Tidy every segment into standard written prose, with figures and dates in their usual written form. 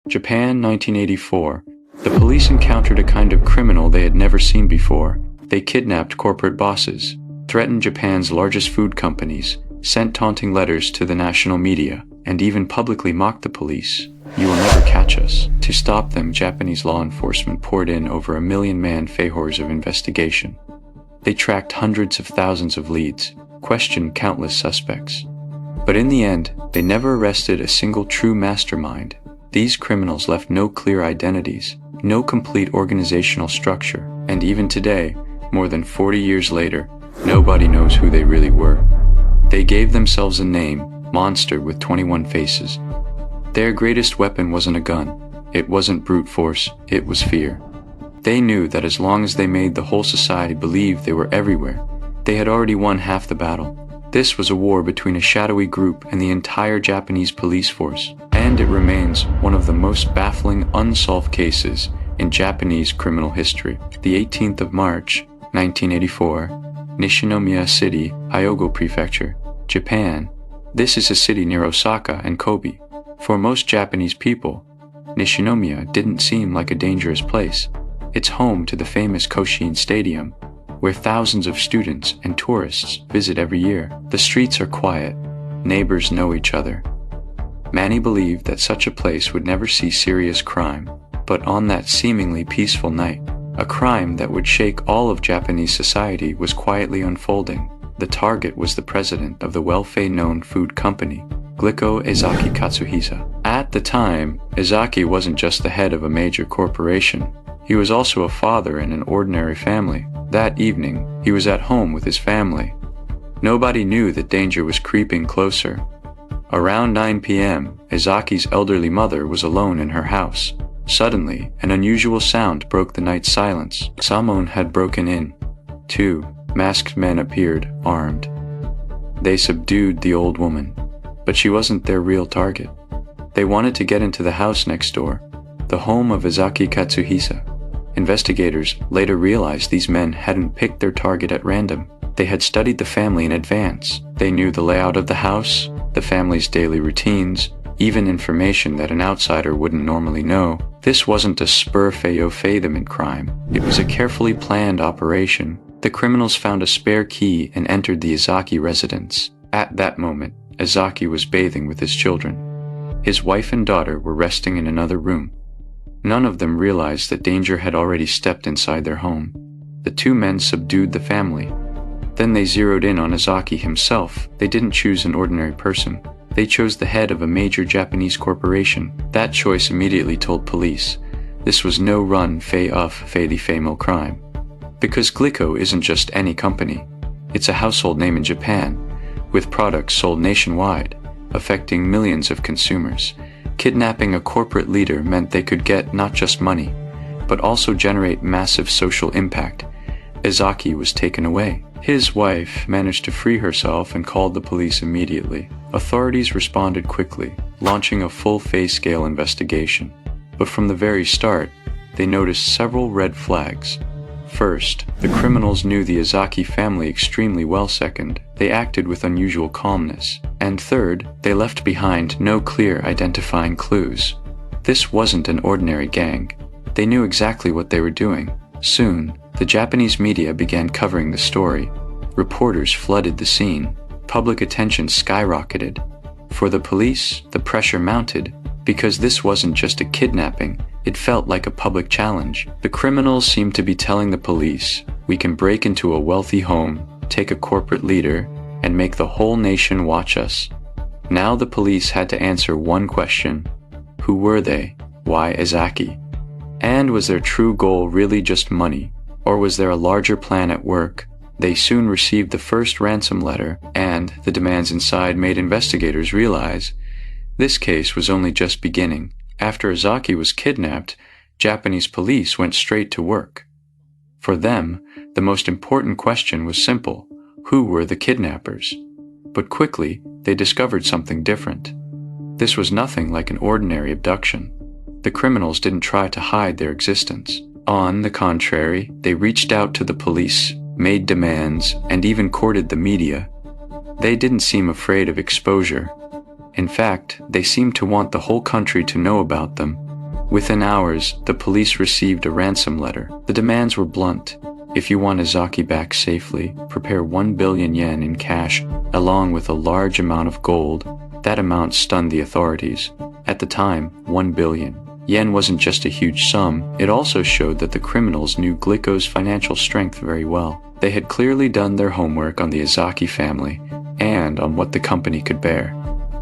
Japan, 1984. The police encountered a kind of criminal they had never seen before. They kidnapped corporate bosses, threatened Japan's largest food companies, sent taunting letters to the national media, and even publicly mocked the police. "You will never catch us." To stop them, Japanese law enforcement poured in over 1 million-man fehors of investigation. They tracked hundreds of thousands of leads, questioned countless suspects. But in the end, they never arrested a single true mastermind. These criminals left no clear identities, no complete organizational structure, and even today, more than 40 years later, nobody knows who they really were. They gave themselves a name, Monster with 21 Faces. Their greatest weapon wasn't a gun. It wasn't brute force, it was fear. They knew that as long as they made the whole society believe they were everywhere, they had already won half the battle. This was a war between a shadowy group and the entire Japanese police force, and it remains one of the most baffling unsolved cases in Japanese criminal history. The 18th of March, 1984, Nishinomiya City, Hyogo Prefecture, Japan. This is a city near Osaka and Kobe. For most Japanese people, Nishinomiya didn't seem like a dangerous place. It's home to the famous Koshien Stadium, where thousands of students and tourists visit every year. The streets are quiet, neighbors know each other. Many believed that such a place would never see serious crime, but on that seemingly peaceful night, a crime that would shake all of Japanese society was quietly unfolding. The target was the president of the well-known food company, Glico Ezaki Katsuhisa. At the time, Ezaki wasn't just the head of a major corporation. He was also a father in an ordinary family. That evening, he was at home with his family. Nobody knew that danger was creeping closer. Around 9 p.m., Ezaki's elderly mother was alone in her house. Suddenly, an unusual sound broke the night's silence. Someone had broken in. 2 masked men appeared, armed. They subdued the old woman, but she wasn't their real target. They wanted to get into the house next door, the home of Ezaki Katsuhisa. Investigators later realized these men hadn't picked their target at random. They had studied the family in advance. They knew the layout of the house, the family's daily routines, even information that an outsider wouldn't normally know. This wasn't a spur-fail-them crime. It was a carefully planned operation. The criminals found a spare key and entered the Ezaki residence. At that moment, Ezaki was bathing with his children. His wife and daughter were resting in another room. None of them realized that danger had already stepped inside their home. The 2 men subdued the family. Then they zeroed in on Ezaki himself. They didn't choose an ordinary person. They chose the head of a major Japanese corporation. That choice immediately told police this was no run-fei-the-famo crime. Because Glico isn't just any company. It's a household name in Japan, with products sold nationwide, affecting millions of consumers. Kidnapping a corporate leader meant they could get not just money, but also generate massive social impact. Ezaki was taken away. His wife managed to free herself and called the police immediately. Authorities responded quickly, launching a full-scale investigation. But from the very start, they noticed several red flags. First, the criminals knew the Ezaki family extremely well. Second, they acted with unusual calmness. And third, they left behind no clear identifying clues. This wasn't an ordinary gang. They knew exactly what they were doing. Soon, the Japanese media began covering the story. Reporters flooded the scene. Public attention skyrocketed. For the police, the pressure mounted, because this wasn't just a kidnapping, it felt like a public challenge. The criminals seemed to be telling the police, we can break into a wealthy home, take a corporate leader, and make the whole nation watch us. Now the police had to answer one question. Who were they? Why Ezaki? And was their true goal really just money? Or was there a larger plan at work? They soon received the first ransom letter, and the demands inside made investigators realize this case was only just beginning. After Ezaki was kidnapped, Japanese police went straight to work. For them, the most important question was simple. Who were the kidnappers? But quickly, they discovered something different. This was nothing like an ordinary abduction. The criminals didn't try to hide their existence. On the contrary, they reached out to the police, made demands, and even courted the media. They didn't seem afraid of exposure. In fact, they seemed to want the whole country to know about them. Within hours, the police received a ransom letter. The demands were blunt. If you want Ezaki back safely, prepare 1 billion yen in cash, along with a large amount of gold. That amount stunned the authorities. At the time, 1 billion yen wasn't just a huge sum, it also showed that the criminals knew Glico's financial strength very well. They had clearly done their homework on the Ezaki family, and on what the company could bear.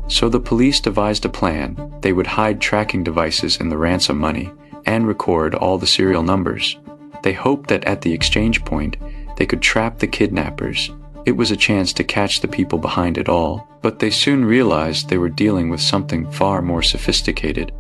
So the police devised a plan. They would hide tracking devices in the ransom money, and record all the serial numbers. They hoped that at the exchange point, they could trap the kidnappers. It was a chance to catch the people behind it all, but they soon realized they were dealing with something far more sophisticated.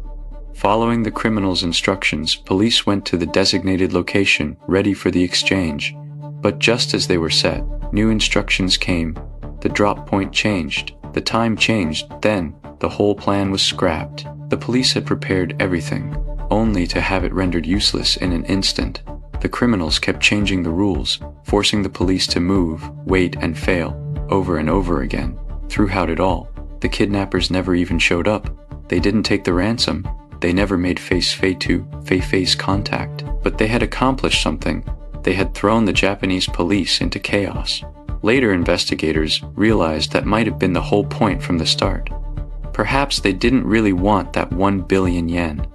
Following the criminals' instructions, police went to the designated location, ready for the exchange. But just as they were set, new instructions came. The drop point changed, the time changed, then the whole plan was scrapped. The police had prepared everything, only to have it rendered useless in an instant. The criminals kept changing the rules, forcing the police to move, wait, and fail, over and over again. Throughout it all, the kidnappers never even showed up. They didn't take the ransom. They never made face-to-face contact. But they had accomplished something. They had thrown the Japanese police into chaos. Later investigators realized that might have been the whole point from the start. Perhaps they didn't really want that 1 billion yen.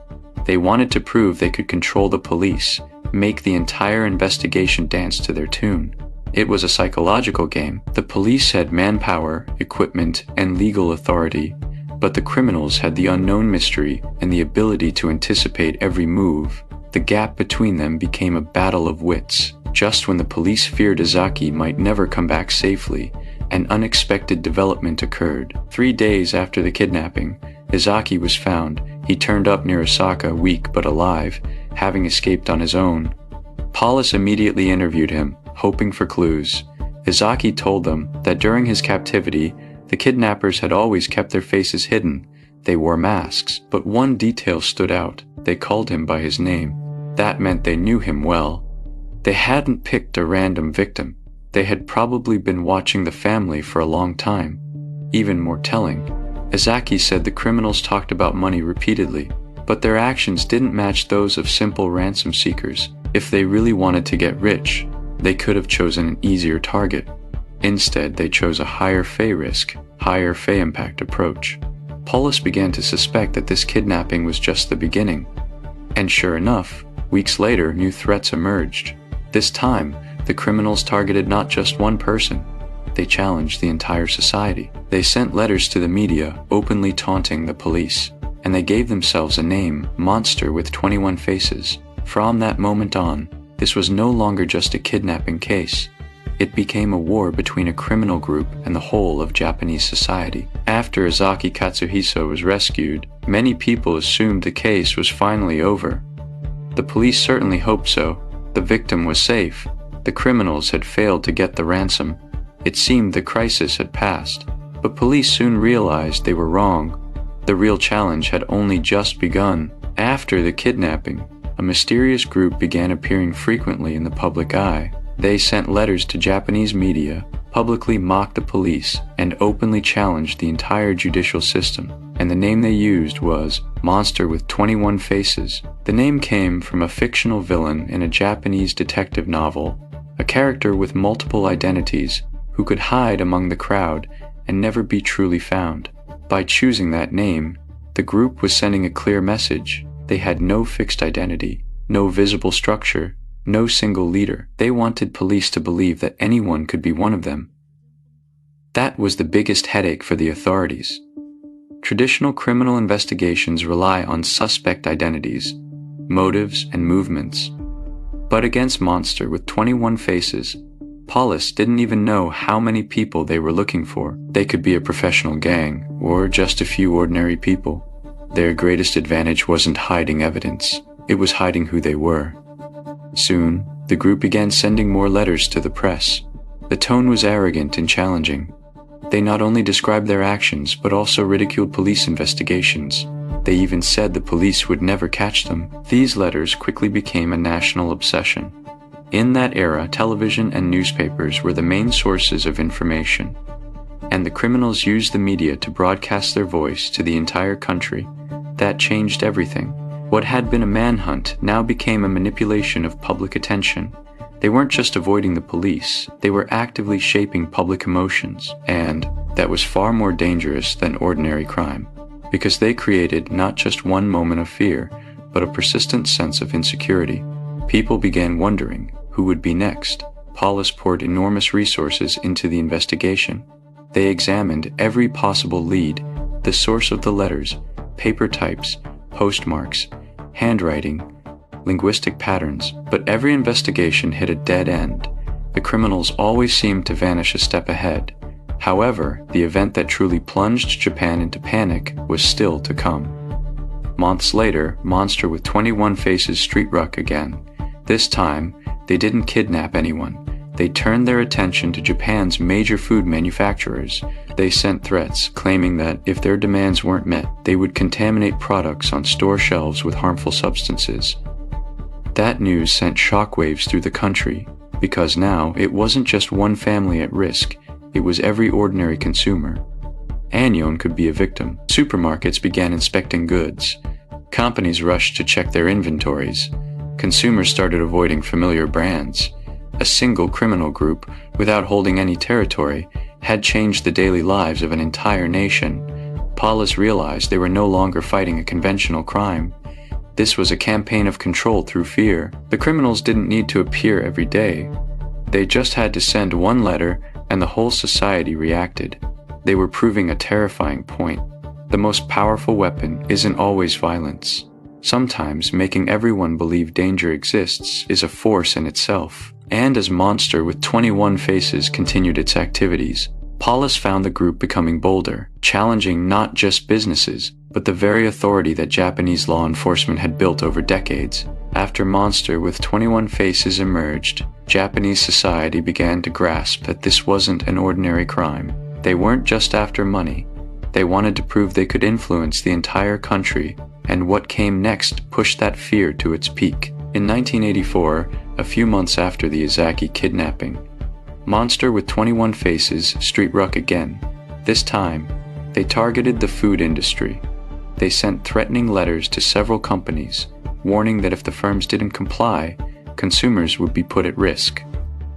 They wanted to prove they could control the police, make the entire investigation dance to their tune. It was a psychological game. The police had manpower, equipment, and legal authority, but the criminals had the unknown mystery and the ability to anticipate every move. The gap between them became a battle of wits. Just when the police feared Ezaki might never come back safely, an unexpected development occurred. 3 days after the kidnapping, Ezaki was found. He turned up near Osaka, weak but alive, having escaped on his own. Police immediately interviewed him, hoping for clues. Ezaki told them that during his captivity, the kidnappers had always kept their faces hidden. They wore masks, but one detail stood out. They called him by his name. That meant they knew him well. They hadn't picked a random victim. They had probably been watching the family for a long time. Even more telling, Ezaki said the criminals talked about money repeatedly, but their actions didn't match those of simple ransom seekers. If they really wanted to get rich, they could have chosen an easier target. Instead, they chose a higher fee risk, higher fee impact approach. Police began to suspect that this kidnapping was just the beginning. And sure enough, weeks later, new threats emerged. This time, the criminals targeted not just one person. They challenged the entire society. They sent letters to the media, openly taunting the police. And they gave themselves a name, Monster with 21 Faces. From that moment on, this was no longer just a kidnapping case. It became a war between a criminal group and the whole of Japanese society. After Ezaki Katsuhisa was rescued, many people assumed the case was finally over. The police certainly hoped so. The victim was safe. The criminals had failed to get the ransom. It seemed the crisis had passed. But police soon realized they were wrong. The real challenge had only just begun. After the kidnapping, a mysterious group began appearing frequently in the public eye. They sent letters to Japanese media, publicly mocked the police, and openly challenged the entire judicial system. And the name they used was Monster with 21 Faces. The name came from a fictional villain in a Japanese detective novel, a character with multiple identities who could hide among the crowd and never be truly found. By choosing that name, the group was sending a clear message. They had no fixed identity, no visible structure, no single leader. They wanted police to believe that anyone could be one of them. That was the biggest headache for the authorities. Traditional criminal investigations rely on suspect identities, motives, and movements. But against Monster with 21 Faces, police didn't even know how many people they were looking for. They could be a professional gang, or just a few ordinary people. Their greatest advantage wasn't hiding evidence, it was hiding who they were. Soon, the group began sending more letters to the press. The tone was arrogant and challenging. They not only described their actions, but also ridiculed police investigations. They even said the police would never catch them. These letters quickly became a national obsession. In that era, television and newspapers were the main sources of information, and the criminals used the media to broadcast their voice to the entire country. That changed everything. What had been a manhunt now became a manipulation of public attention. They weren't just avoiding the police, they were actively shaping public emotions, and that was far more dangerous than ordinary crime, because they created not just one moment of fear, but a persistent sense of insecurity. People began wondering who would be next. Police poured enormous resources into the investigation. They examined every possible lead, the source of the letters, paper types, postmarks, handwriting, linguistic patterns, but every investigation hit a dead end. The criminals always seemed to vanish a step ahead. However, the event that truly plunged Japan into panic was still to come. Months later, Monster with 21 Faces street ruck again. This time, they didn't kidnap anyone. They turned their attention to Japan's major food manufacturers. They sent threats, claiming that if their demands weren't met, they would contaminate products on store shelves with harmful substances. That news sent shockwaves through the country, because now it wasn't just one family at risk, it was every ordinary consumer. Anyone could be a victim. Supermarkets began inspecting goods. Companies rushed to check their inventories. Consumers started avoiding familiar brands. A single criminal group, without holding any territory, had changed the daily lives of an entire nation. Police realized they were no longer fighting a conventional crime. This was a campaign of control through fear. The criminals didn't need to appear every day. They just had to send one letter and the whole society reacted. They were proving a terrifying point. The most powerful weapon isn't always violence. Sometimes making everyone believe danger exists is a force in itself. And as Monster with 21 Faces continued its activities, police found the group becoming bolder, challenging not just businesses, but the very authority that Japanese law enforcement had built over decades. After Monster with 21 Faces emerged, Japanese society began to grasp that this wasn't an ordinary crime. They weren't just after money. They wanted to prove they could influence the entire country, and what came next pushed that fear to its peak. In 1984, a few months after the Izaki kidnapping, Monster with 21 Faces street ruck again. This time, they targeted the food industry. They sent threatening letters to several companies, warning that if the firms didn't comply, consumers would be put at risk.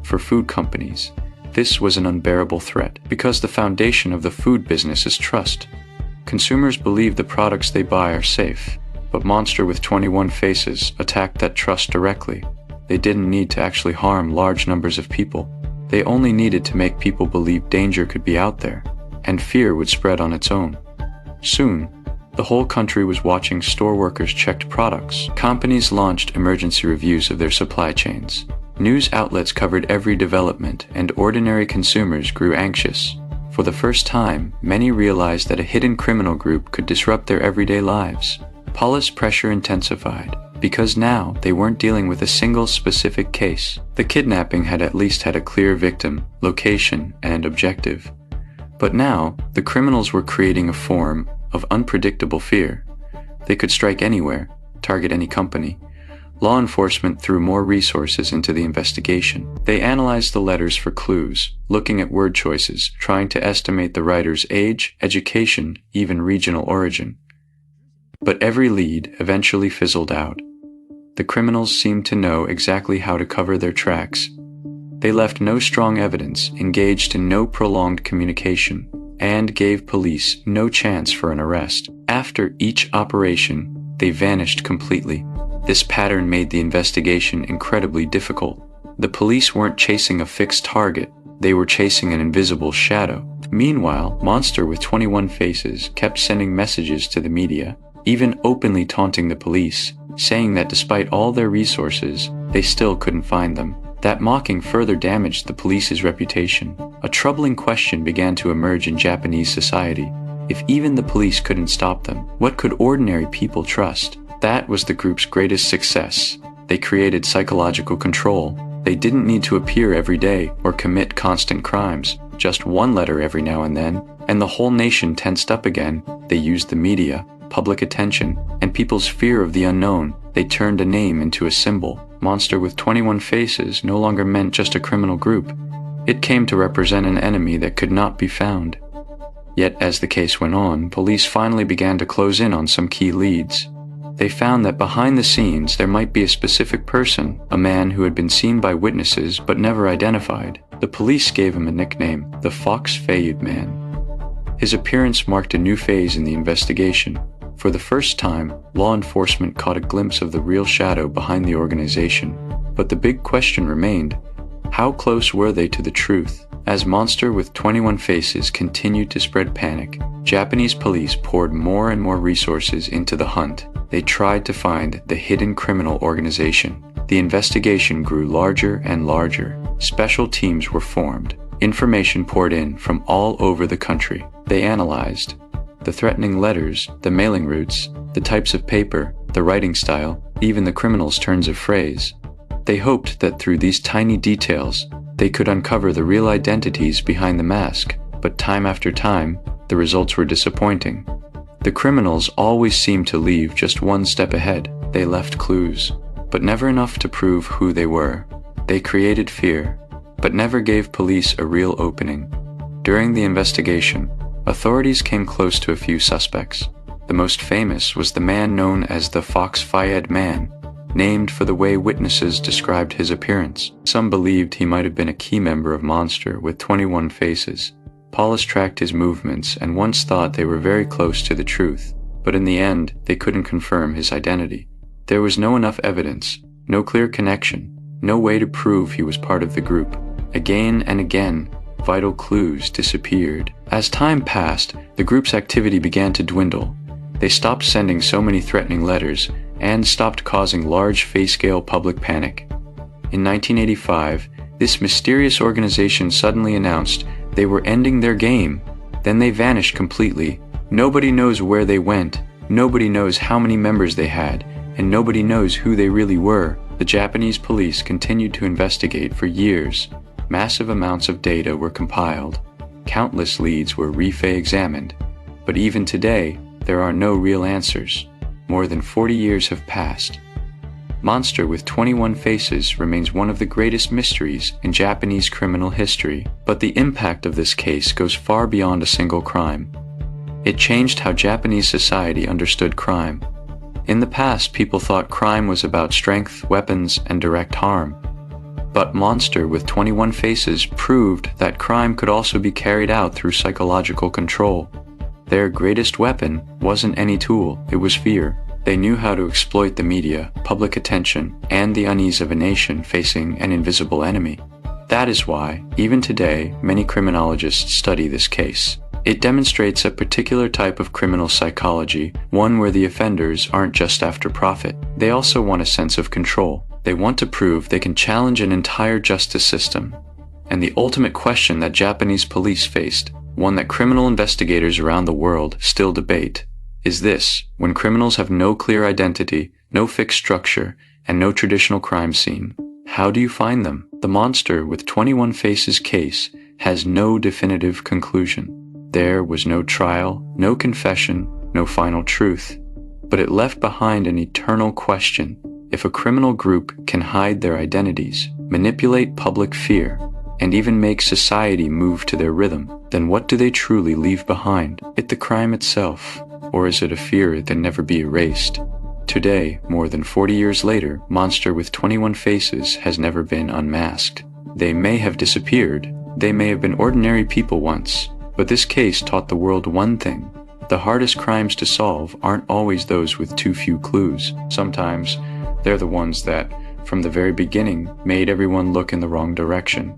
For food companies, this was an unbearable threat, because the foundation of the food business is trust. Consumers believe the products they buy are safe, but Monster with 21 Faces attacked that trust directly. They didn't need to actually harm large numbers of people. They only needed to make people believe danger could be out there, and fear would spread on its own. Soon, the whole country was watching store workers checked products. Companies launched emergency reviews of their supply chains. News outlets covered every development, and ordinary consumers grew anxious. For the first time, many realized that a hidden criminal group could disrupt their everyday lives. Police pressure intensified, because now they weren't dealing with a single specific case. The kidnapping had at least had a clear victim, location, and objective. But now, the criminals were creating a form of unpredictable fear. They could strike anywhere, target any company. Law enforcement threw more resources into the investigation. They analyzed the letters for clues, looking at word choices, trying to estimate the writer's age, education, even regional origin. But every lead eventually fizzled out. The criminals seemed to know exactly how to cover their tracks. They left no strong evidence, engaged in no prolonged communication, and gave police no chance for an arrest. After each operation, they vanished completely. This pattern made the investigation incredibly difficult. The police weren't chasing a fixed target, they were chasing an invisible shadow. Meanwhile, Monster with 21 Faces kept sending messages to the media, even openly taunting the police, saying that despite all their resources, they still couldn't find them. That mocking further damaged the police's reputation. A troubling question began to emerge in Japanese society. If even the police couldn't stop them, what could ordinary people trust? That was the group's greatest success. They created psychological control. They didn't need to appear every day or commit constant crimes. Just one letter every now and then, and the whole nation tensed up again. They used the media, public attention, and people's fear of the unknown. They turned a name into a symbol. Monster with 21 Faces no longer meant just a criminal group. It came to represent an enemy that could not be found. Yet as the case went on, police finally began to close in on some key leads. They found that behind the scenes there might be a specific person, a man who had been seen by witnesses but never identified. The police gave him a nickname, the Fox-Fayed Man. His appearance marked a new phase in the investigation. For the first time, law enforcement caught a glimpse of the real shadow behind the organization. But the big question remained: how close were they to the truth? As Monster with 21 Faces continued to spread panic, Japanese police poured more and more resources into the hunt. They tried to find the hidden criminal organization. The investigation grew larger and larger. Special teams were formed. Information poured in from all over the country. They analyzed the threatening letters, the mailing routes, the types of paper, the writing style, even the criminal's turns of phrase. They hoped that through these tiny details, they could uncover the real identities behind the mask, but time after time, the results were disappointing. The criminals always seemed to leave just one step ahead. They left clues, but never enough to prove who they were. They created fear, but never gave police a real opening. During the investigation, authorities came close to a few suspects. The most famous was the man known as the Fox-Fayed Man, named for the way witnesses described his appearance. Some believed he might have been a key member of Monster with 21 Faces. Police tracked his movements and once thought they were very close to the truth, but in the end, they couldn't confirm his identity. There was no enough evidence, no clear connection, no way to prove he was part of the group. Again and again, vital clues disappeared. As time passed, the group's activity began to dwindle. They stopped sending so many threatening letters and stopped causing large face-scale public panic. In 1985, this mysterious organization suddenly announced they were ending their game. Then they vanished completely. Nobody knows where they went, nobody knows how many members they had, and nobody knows who they really were. The Japanese police continued to investigate for years. Massive amounts of data were compiled. Countless leads were re-examined. But even today, there are no real answers. More than 40 years have passed. Monster with 21 Faces remains one of the greatest mysteries in Japanese criminal history, but the impact of this case goes far beyond a single crime. It changed how Japanese society understood crime. In the past, people thought crime was about strength, weapons, and direct harm. But Monster with 21 Faces proved that crime could also be carried out through psychological control. Their greatest weapon wasn't any tool, it was fear. They knew how to exploit the media, public attention, and the unease of a nation facing an invisible enemy. That is why, even today, many criminologists study this case. It demonstrates a particular type of criminal psychology, one where the offenders aren't just after profit. They also want a sense of control. They want to prove they can challenge an entire justice system. And the ultimate question that Japanese police faced, one that criminal investigators around the world still debate, is this: when criminals have no clear identity, no fixed structure, and no traditional crime scene, how do you find them? The Monster with 21 Faces case has no definitive conclusion. There was no trial, no confession, no final truth. But it left behind an eternal question. If a criminal group can hide their identities, manipulate public fear, and even make society move to their rhythm, then what do they truly leave behind? Is it the crime itself, or is it a fear that can never be erased? Today, more than 40 years later, Monster with 21 Faces has never been unmasked. They may have disappeared, they may have been ordinary people once, but this case taught the world one thing: the hardest crimes to solve aren't always those with too few clues. Sometimes, they're the ones that, from the very beginning, made everyone look in the wrong direction.